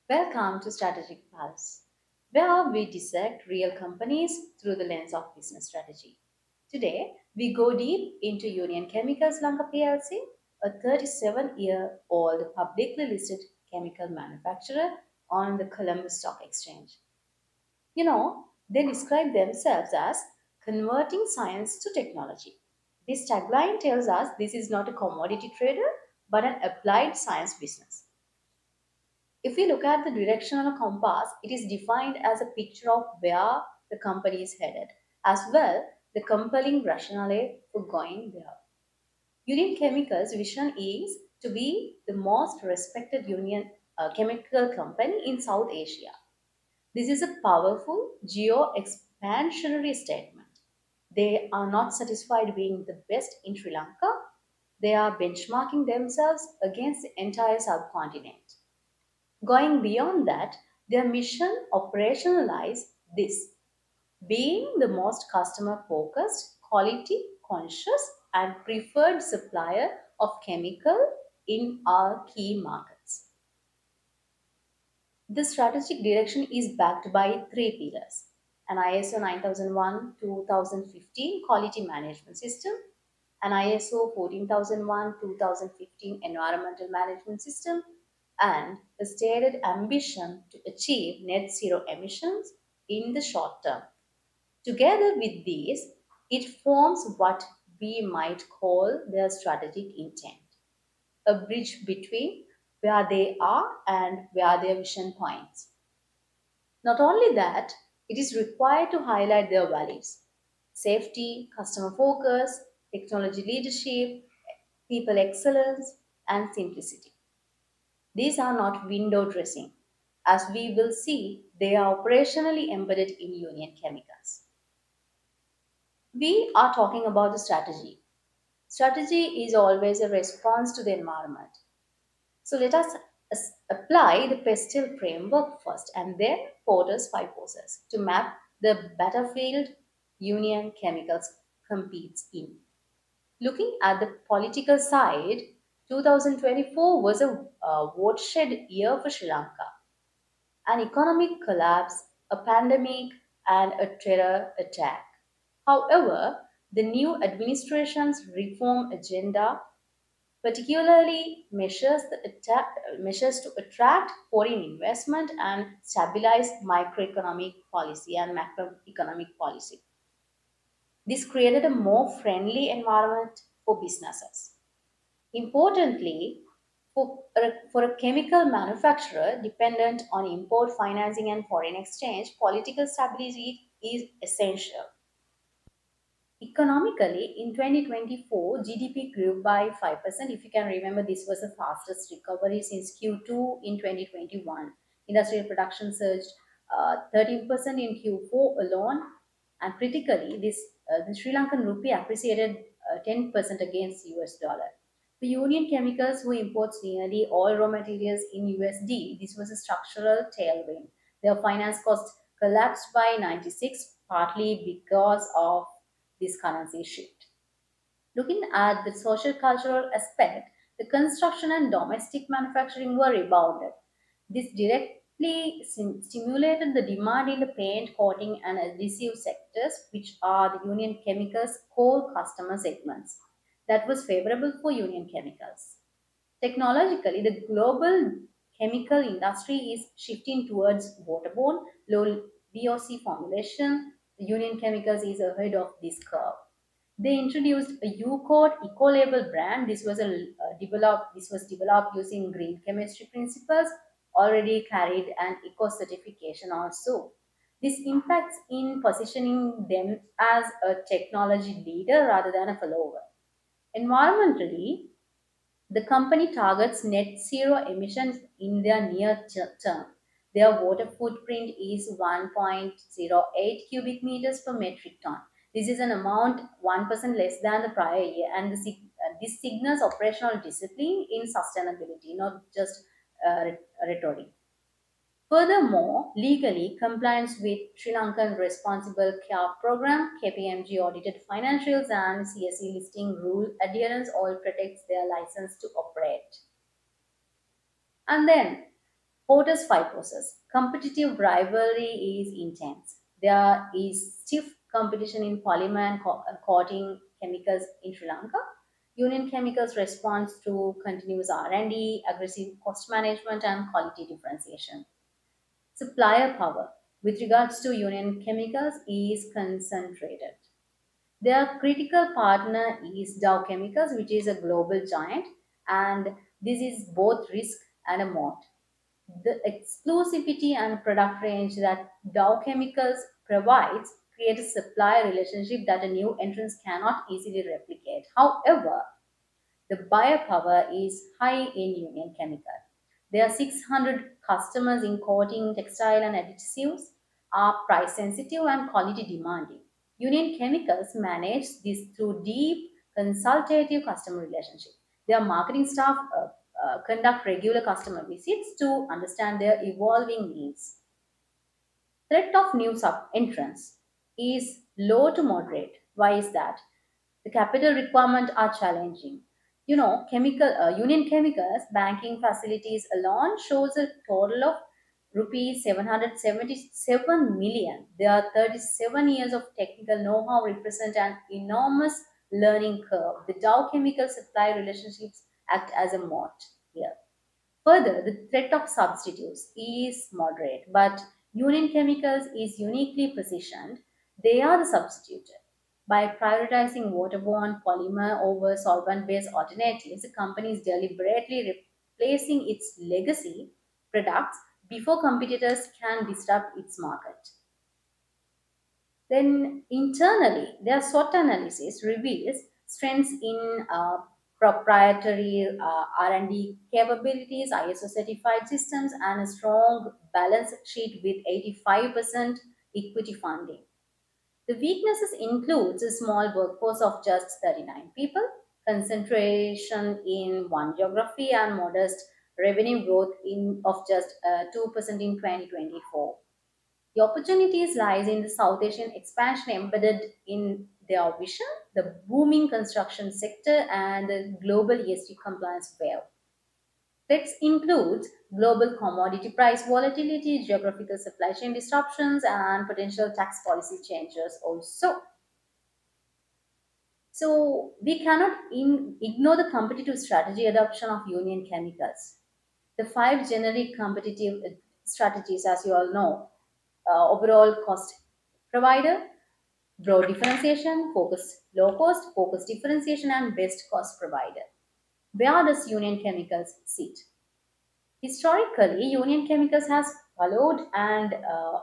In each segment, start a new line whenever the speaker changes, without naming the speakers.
Welcome to Strategic Pulse, where we dissect real companies through the lens of business strategy. Today, we go deep into Union Chemicals Lanka PLC, a 37-year-old publicly listed chemical manufacturer on the Columbus Stock Exchange. They describe themselves as converting science to technology. This tagline tells us this is not a commodity trader, but an applied science business. If we look at the direction on a compass, it is defined as a picture of where the company is headed, as well the compelling rationale for going there. Union Chemicals' vision is to be the most respected union chemical company in South Asia. This is a powerful geo-expansionary statement. They are not satisfied being the best in Sri Lanka. They are benchmarking themselves against the entire subcontinent. Going beyond that, their mission operationalizes this being the most customer focused, quality conscious, and preferred supplier of chemical in our key markets. The strategic direction is backed by three pillars: an ISO 9001 2015 quality management system, an ISO 14001 2015 environmental management system, and a stated ambition to achieve net zero emissions in the short term. Together with these, it forms what we might call their strategic intent, a bridge between where they are and where their vision points. Not only that, it is required to highlight their values: safety, customer focus, technology leadership, people excellence, and simplicity. These are not window dressing. As we will see, they are operationally embedded in Union Chemicals. We are talking about the strategy. Strategy is always a response to the environment. So let us apply the PESTEL framework first and then Porter's five forces to map the battlefield Union Chemicals competes in. Looking at the political side, 2024 was a watershed year for Sri Lanka. An economic collapse, a pandemic, and a terror attack. However, the new administration's reform agenda, particularly measures to attract foreign investment and stabilize microeconomic policy and macroeconomic policy. This created a more friendly environment for businesses. Importantly, for a chemical manufacturer dependent on import financing and foreign exchange, political stability is essential. Economically, in 2024, GDP grew by 5%. If you can remember, this was the fastest recovery since Q2 in 2021. Industrial production surged 13% in Q4 alone, and critically, the Sri Lankan rupee appreciated 10% against US dollar. For Union Chemicals, who imports nearly all raw materials in USD, this was a structural tailwind. Their finance costs collapsed by 96, partly because of this currency shift. Looking at the social cultural aspect, the construction and domestic manufacturing were rebounded. This directly stimulated the demand in the paint, coating, and adhesive sectors, which are the Union Chemicals' core customer segments. That was favorable for Union Chemicals. Technologically, the global chemical industry is shifting towards waterborne, low VOC formulation. Union Chemicals is ahead of this curve. They introduced a U-Code eco-label brand. This was developed using green chemistry principles, already carried an eco certification also. This impacts in positioning them as a technology leader rather than a follower. Environmentally, the company targets net zero emissions in their term. Their water footprint is 1.08 cubic meters per metric ton. This is an amount 1% less than the prior year, and this signals operational discipline in sustainability, not just rhetoric. Furthermore, legally, compliance with Sri Lankan Responsible Care Program, KPMG audited financials, and CSE listing rule adherence all protects their license to operate. And then Porter's five process. Competitive rivalry is intense. There is stiff competition in polymer and coating chemicals in Sri Lanka. Union Chemicals responds through continuous R&D, aggressive cost management, and quality differentiation. Supplier power, with regards to Union Chemicals, is concentrated. Their critical partner is Dow Chemicals, which is a global giant, and this is both risk and a moat. The exclusivity and product range that Dow Chemicals provides create a supply relationship that a new entrant cannot easily replicate. However, the buyer power is high in Union Chemical. There are 600 customers in coating, textile, and adhesives, are price sensitive and quality demanding. Union Chemicals manage this through deep consultative customer relationship. Their marketing staff conduct regular customer visits to understand their evolving needs. Threat of new sub entrants is low to moderate. Why is that? The capital requirements are challenging. Union Chemicals banking facilities alone shows a total of rupees 777 million. There are 37 years of technical know-how represent an enormous learning curve. The Dow Chemical supply relationships act as a moat here. Further, the threat of substitutes is moderate, but Union Chemicals is uniquely positioned. They are the substitute. By prioritizing waterborne polymer over solvent based alternatives, the company is deliberately replacing its legacy products before competitors can disrupt its market. Then internally, their SWOT analysis reveals strengths in proprietary R&D capabilities, ISO certified systems, and a strong balance sheet with 85% equity funding. The weaknesses includes a small workforce of just 39 people, concentration in one geography, and modest revenue growth of just 2% in 2024. The opportunities lies in the South Asian expansion embedded in their vision, the booming construction sector, and the global ESG compliance wave. Threats include global commodity price volatility, geographical supply chain disruptions, and potential tax policy changes also. So we cannot ignore the competitive strategy adoption of Union Chemicals. The five generic competitive strategies, as you all know, overall cost provider, broad differentiation, focus low cost, focus differentiation, and best cost provider. Where does Union Chemicals sit? Historically, Union Chemicals has followed an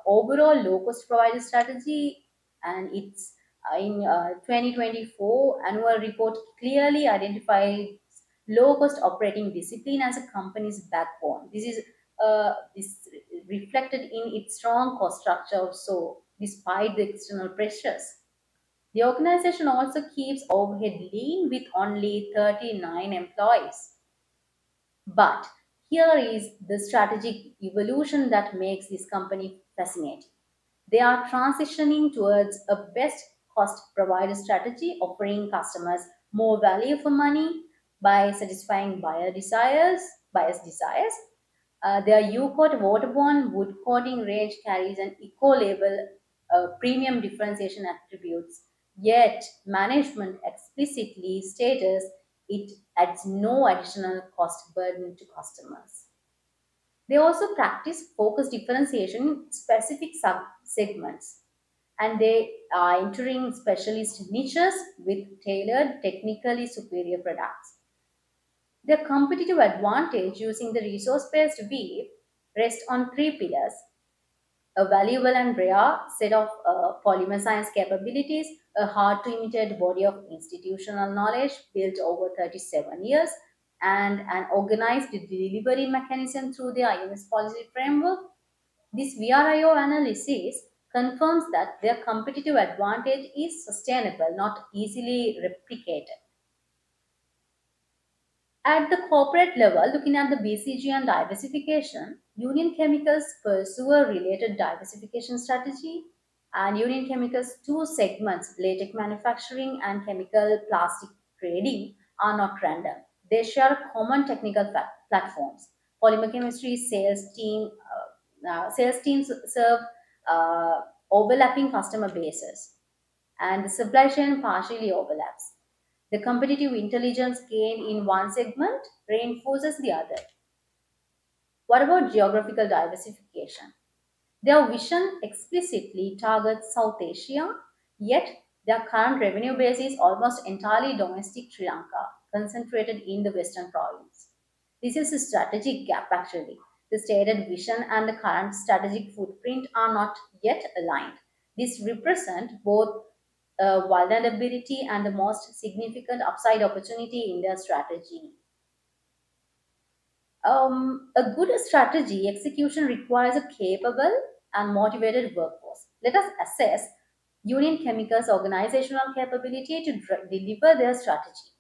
overall low cost provider strategy, and it's in 2024 annual report clearly identifies low cost operating discipline as a company's backbone. This reflected in its strong cost structure also, despite the external pressures. The organization also keeps overhead lean with only 39 employees. But here is the strategic evolution that makes this company fascinating. They are transitioning towards a best cost provider strategy, offering customers more value for money by satisfying buyers' desires. Their U-coat waterborne wood coating range carries an eco-label premium differentiation attributes, yet management explicitly states it adds no additional cost burden to customers. They also practice focus differentiation in specific segments, and they are entering specialist niches with tailored, technically superior products. Their competitive advantage using the resource based weave rests on three pillars: a valuable and rare set of polymer science capabilities, a hard to imitate body of institutional knowledge built over 37 years, and an organized delivery mechanism through the IMS policy framework. This VRIO analysis confirms that their competitive advantage is sustainable, not easily replicated. At the corporate level, looking at the BCG and diversification, Union Chemicals pursue a related diversification strategy, and Union Chemicals' two segments, latex manufacturing and chemical plastic trading, are not random. They share common technical platforms. Polymer chemistry sales teams serve uh, overlapping customer bases, and the supply chain partially overlaps. The competitive intelligence gained in one segment reinforces the other. What about geographical diversification? Their vision explicitly targets South Asia, yet their current revenue base is almost entirely domestic Sri Lanka, concentrated in the western province. This is a strategic gap actually. The stated vision and the current strategic footprint are not yet aligned. This represents both vulnerability and the most significant upside opportunity in their strategy. A good strategy execution requires a capable and motivated workforce. Let us assess Union Chemicals' organizational capability to deliver their strategy.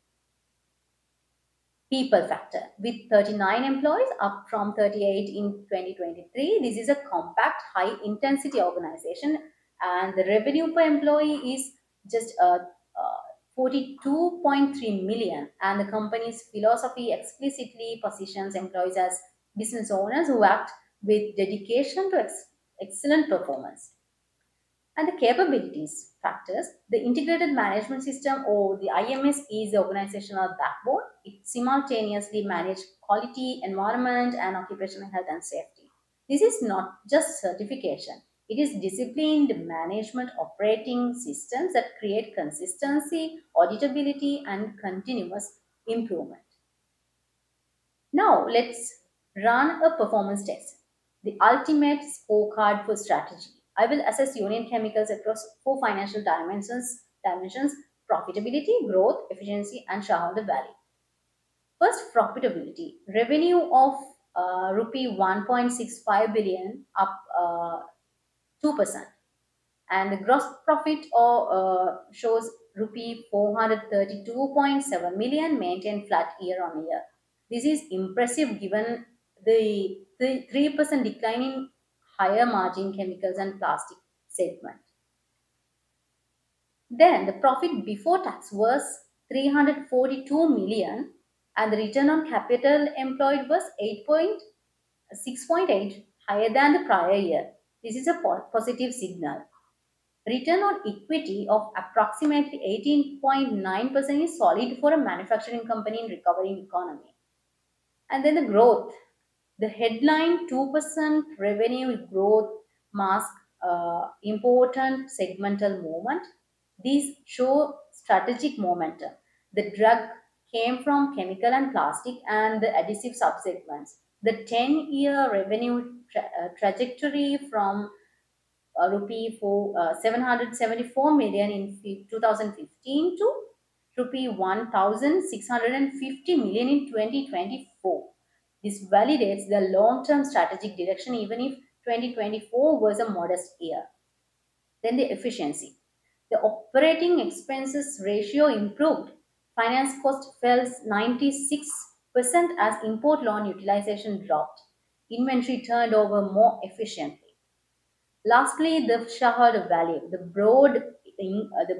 People factor. With 39 employees, up from 38 in 2023, this is a compact, high intensity organization, and the revenue per employee is just 42.3 million. And the company's philosophy explicitly positions employees as business owners who act with dedication to excellent performance. And the capabilities factors, the integrated management system or the IMS is the organizational backbone. It simultaneously manages quality, environment, and occupational health and safety. This is not just certification. It is disciplined management operating systems that create consistency, auditability, and continuous improvement. Now, let's run a performance test, the ultimate scorecard for strategy. I will assess Union Chemicals across four financial dimensions: profitability, growth, efficiency, and shareholder value. First, profitability. Revenue of rupee 1.65 billion, up 2%, and the gross profit shows rupee 432.7 million, maintained flat year on year. This is impressive given the 3% decline in higher margin chemicals and plastic segment. Then the profit before tax was 342 million, and the return on capital employed was 6.8, higher than the prior year. This is a positive signal. Return on equity of approximately 18.9% is solid for a manufacturing company in recovering economy. And then the growth. The headline 2% revenue growth masks important segmental movement. These show strategic momentum. The drug came from chemical and plastic and the adhesive subsegments. The 10-year revenue trajectory from rupee for 774 million in 2015 to rupee 1650 million in 2024. This validates the long-term strategic direction even if 2024 was a modest year. Then the efficiency. The operating expenses ratio improved. Finance cost fell 96% as import loan utilization dropped. Inventory turned over more efficiently. Lastly, the shareholder value. The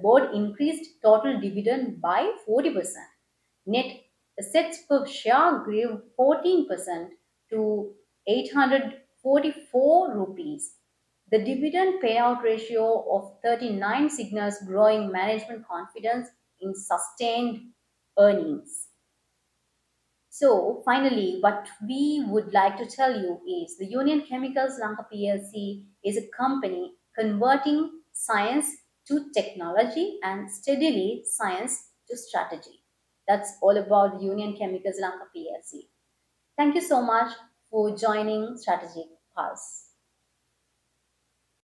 board increased total dividend by 40%. Net assets per share grew 14% to 844 rupees. The dividend payout ratio of 39 signals growing management confidence in sustained earnings. So, finally, what we would like to tell you is the Union Chemicals Lanka PLC is a company converting science to technology and steadily science to strategy. That's all about the Union Chemicals Lanka PLC. Thank you so much for joining Strategic Pulse.